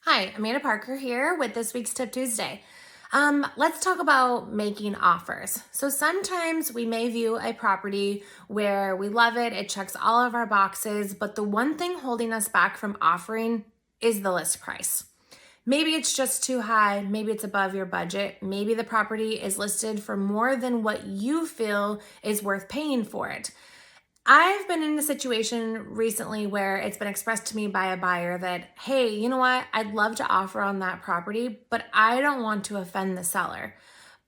Hi, Amanda Parker here with this week's Tip Tuesday. Let's talk about making offers. So sometimes we may view a property where we love it, it checks all of our boxes, but the one thing holding us back from offering is the list price. Maybe it's just too high, maybe it's above your budget, maybe the property is listed for more than what you feel is worth paying for it. I've been in a situation recently where it's been expressed to me by a buyer that, hey, you know what? I'd love to offer on that property, but I don't want to offend the seller.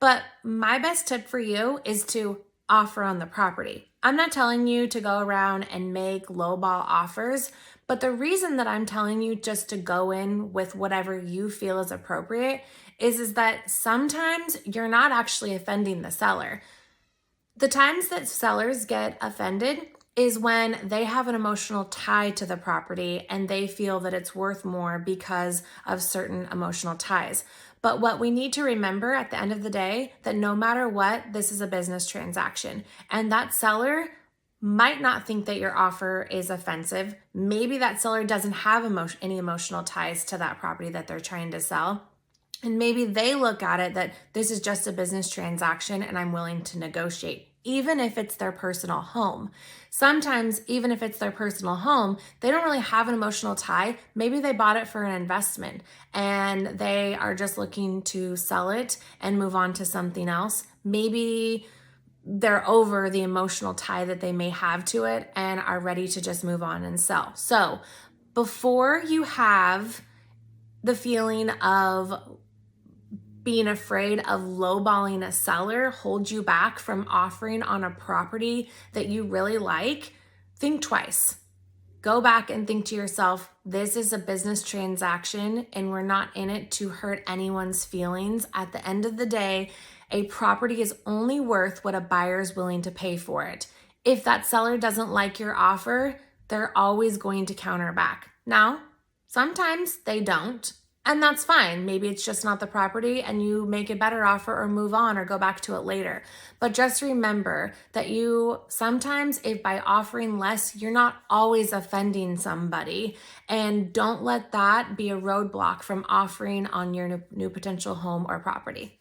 But my best tip for you is to offer on the property. I'm not telling you to go around and make lowball offers, but the reason that I'm telling you just to go in with whatever you feel is appropriate is that sometimes you're not actually offending the seller. The times that sellers get offended is when they have an emotional tie to the property and they feel that it's worth more because of certain emotional ties. But what we need to remember at the end of the day, that no matter what, this is a business transaction. And that seller might not think that your offer is offensive. Maybe that seller doesn't have any emotional ties to that property that they're trying to sell. And maybe they look at it that this is just a business transaction and I'm willing to negotiate, even if it's their personal home. Sometimes, even if it's their personal home, they don't really have an emotional tie. Maybe they bought it for an investment and they are just looking to sell it and move on to something else. Maybe they're over the emotional tie that they may have to it and are ready to just move on and sell. So, before you have the feeling of being afraid of lowballing a seller hold you back from offering on a property that you really like, think twice. Go back and think to yourself, this is a business transaction and we're not in it to hurt anyone's feelings. At the end of the day, a property is only worth what a buyer is willing to pay for it. If that seller doesn't like your offer, they're always going to counter back. Now, sometimes they don't. And that's fine. Maybe it's just not the property and you make a better offer or move on or go back to it later. But just remember that you sometimes, if by offering less, you're not always offending somebody. And don't let that be a roadblock from offering on your new potential home or property.